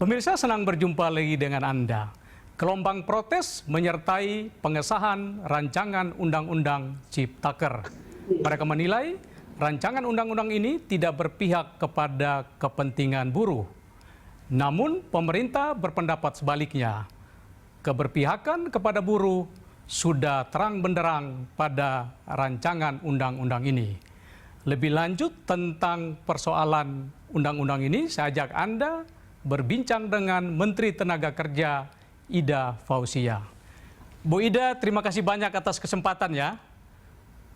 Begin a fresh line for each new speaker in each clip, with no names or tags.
Pemirsa, senang berjumpa lagi dengan Anda. Gelombang protes menyertai pengesahan rancangan Undang-Undang Ciptaker. Mereka menilai rancangan undang-undang ini tidak berpihak kepada kepentingan buruh. Namun pemerintah berpendapat sebaliknya. Keberpihakan kepada buruh sudah terang benderang pada rancangan undang-undang ini. Lebih lanjut tentang persoalan undang-undang ini, saya ajak Anda berbincang dengan Menteri Tenaga Kerja Ida Fauzia. Bu Ida, terima kasih banyak atas kesempatan ya.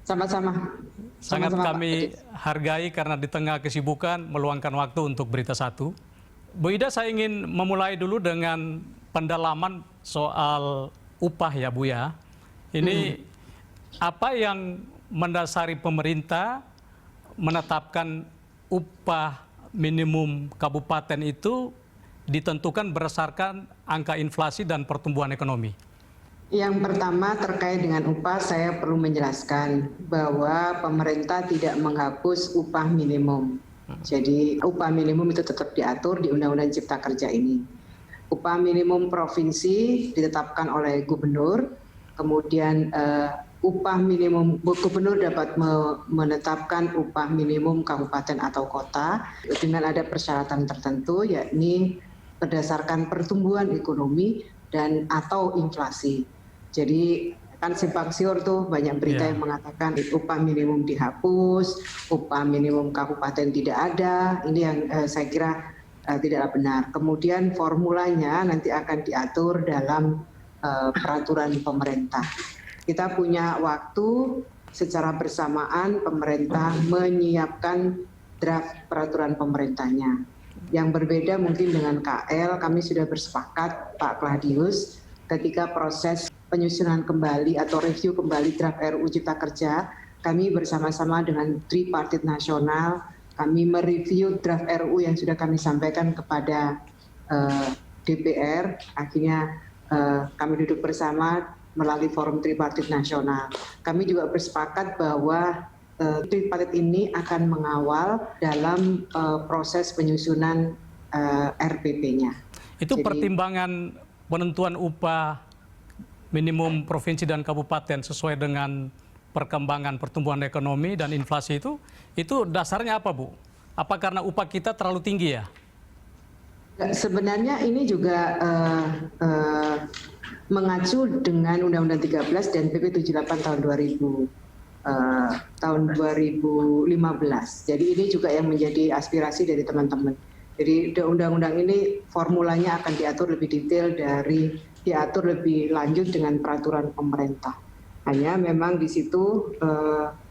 Sama-sama.
Sangat kami hargai karena di tengah kesibukan meluangkan waktu untuk Berita Satu. Bu Ida, saya ingin memulai dulu dengan pendalaman soal upah ya Bu ya. Ini apa yang mendasari pemerintah menetapkan upah minimum kabupaten itu ditentukan berdasarkan angka inflasi dan pertumbuhan ekonomi?
Yang pertama terkait dengan upah, saya perlu menjelaskan bahwa pemerintah tidak menghapus upah minimum. Jadi upah minimum itu tetap diatur di Undang-Undang Cipta Kerja ini. Upah minimum provinsi ditetapkan oleh gubernur, kemudian upah minimum gubernur dapat menetapkan upah minimum kabupaten atau kota dengan ada persyaratan tertentu, yakni berdasarkan pertumbuhan ekonomi dan atau inflasi. Jadi kan simpang siur tuh banyak berita yang mengatakan upah minimum dihapus, upah minimum kabupaten tidak ada. Ini yang saya kira tidaklah benar. Kemudian formulanya nanti akan diatur dalam peraturan pemerintah. Kita punya waktu secara bersamaan pemerintah menyiapkan draft peraturan pemerintahnya. Yang berbeda mungkin dengan KL, kami sudah bersepakat Pak Kladius ketika proses penyusunan kembali atau review kembali draft RUU Cipta Kerja, kami bersama-sama dengan Tripartit Nasional, kami mereview draft RUU yang sudah kami sampaikan kepada DPR, akhirnya kami duduk bersama melalui forum Tripartit Nasional. Kami juga bersepakat bahwa Tripartit ini akan mengawal dalam proses penyusunan RPP-nya.
Itu pertimbangan penentuan upah minimum provinsi dan kabupaten sesuai dengan perkembangan pertumbuhan ekonomi dan inflasi itu dasarnya apa, Bu? Apa karena upah kita terlalu tinggi ya?
Sebenarnya ini juga mengacu dengan Undang-Undang 13 dan PP 78 tahun 2015. Jadi ini juga yang menjadi aspirasi dari teman-teman. Jadi undang-undang ini formulanya akan diatur lebih detail diatur lebih lanjut dengan peraturan pemerintah. Hanya memang di situ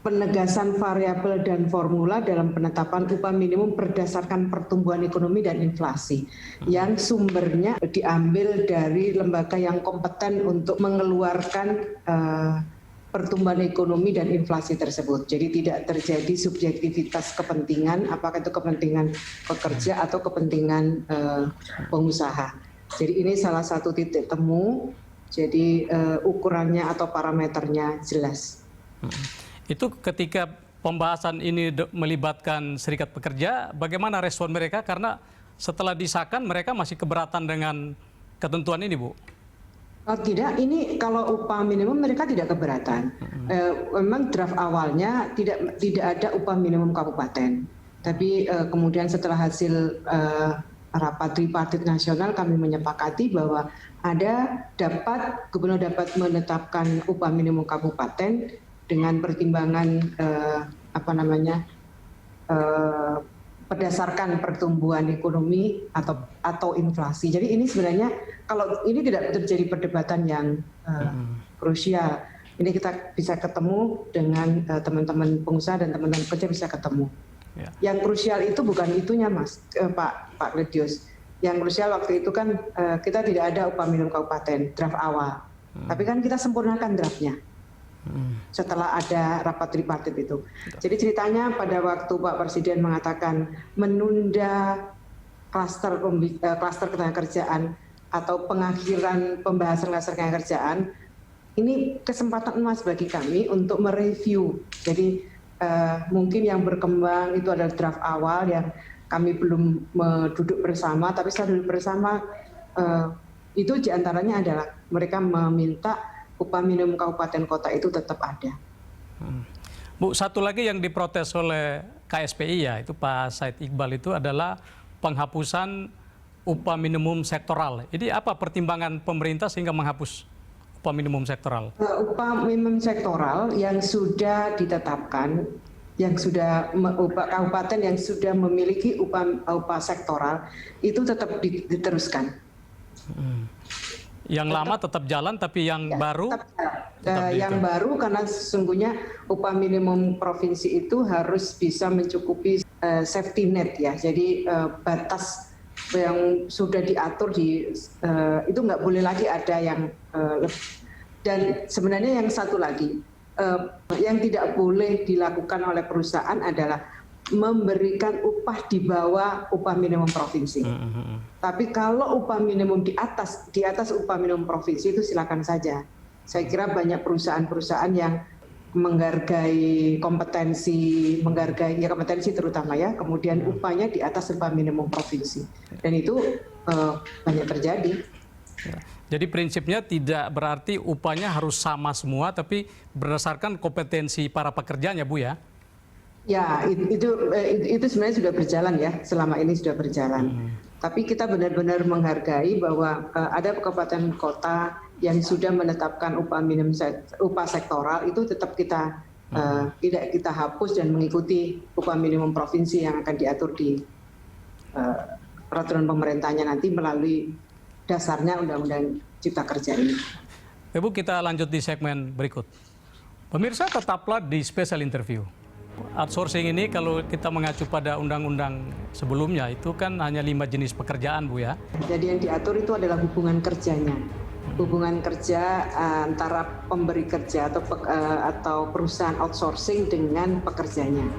penegasan variabel dan formula dalam penetapan upah minimum berdasarkan pertumbuhan ekonomi dan inflasi yang sumbernya diambil dari lembaga yang kompeten untuk mengeluarkan pertumbuhan ekonomi dan inflasi tersebut. Jadi tidak terjadi subjektivitas kepentingan, apakah itu kepentingan pekerja atau kepentingan pengusaha. Jadi ini salah satu titik temu. Jadi ukurannya atau parameternya jelas.
Itu ketika pembahasan ini melibatkan serikat pekerja, bagaimana respon mereka? Karena setelah disahkan mereka masih keberatan dengan ketentuan ini, Bu.
Oh, tidak, ini kalau upah minimum mereka tidak keberatan. Memang draft awalnya tidak ada upah minimum kabupaten. Tapi kemudian setelah hasil rapat Tripartit Nasional kami menyepakati bahwa gubernur dapat menetapkan upah minimum kabupaten dengan pertimbangan berdasarkan pertumbuhan ekonomi atau inflasi. Jadi ini sebenarnya kalau ini tidak terjadi perdebatan yang krusial. Ini kita bisa ketemu dengan teman-teman pengusaha dan teman-teman kerja bisa ketemu. Ya. Yang krusial itu bukan itunya, Mas, Pak Kledius. Yang krusial waktu itu kan kita tidak ada upah minimum kabupaten draft awal, tapi kan kita sempurnakan draftnya setelah ada rapat tripartit itu. Jadi ceritanya pada waktu Pak Presiden mengatakan menunda klaster ketenagakerjaan atau pengakhiran pembahasan klaster ketenagakerjaan, ini kesempatan emas bagi kami untuk mereview. Jadi mungkin yang berkembang itu adalah draft awal yang kami belum duduk bersama, tapi setelah duduk bersama itu diantaranya adalah mereka meminta upah minimum kabupaten kota itu tetap ada.
Bu, satu lagi yang diprotes oleh KSPI ya, itu Pak Said Iqbal itu adalah penghapusan upah minimum sektoral. Ini apa pertimbangan pemerintah sehingga menghapus upah minimum sektoral?
Upah minimum sektoral yang sudah ditetapkan, yang sudah kabupaten yang sudah memiliki upah sektoral itu tetap diteruskan.
Yang lama tetap jalan, tapi yang baru
yang baru karena sesungguhnya upah minimum provinsi itu harus bisa mencukupi safety net ya. Jadi batas yang sudah diatur itu nggak boleh lagi ada yang dan sebenarnya yang satu lagi yang tidak boleh dilakukan oleh perusahaan adalah memberikan upah di bawah upah minimum provinsi. Tapi kalau upah minimum di atas upah minimum provinsi itu silakan saja. Saya kira banyak perusahaan-perusahaan yang menghargai kompetensi terutama ya, kemudian upahnya di atas upah minimum provinsi. Dan itu banyak terjadi.
Jadi prinsipnya tidak berarti upahnya harus sama semua, tapi berdasarkan kompetensi para pekerjanya, Bu ya?
Ya, itu sebenarnya sudah berjalan ya, selama ini sudah berjalan. Tapi kita benar-benar menghargai bahwa ada kabupaten kota yang sudah menetapkan upah minimum upah sektoral itu tetap kita tidak kita hapus dan mengikuti upah minimum provinsi yang akan diatur di peraturan pemerintahnya nanti melalui dasarnya Undang-Undang Cipta Kerja ini.
Ibu, kita lanjut di segmen berikut. Pemirsa, tetaplah di Special Interview. Outsourcing ini kalau kita mengacu pada undang-undang sebelumnya itu kan hanya 5 jenis pekerjaan, Bu ya.
Jadi yang diatur itu adalah hubungan kerjanya. Hubungan kerja antara pemberi kerja atau perusahaan outsourcing dengan pekerjanya.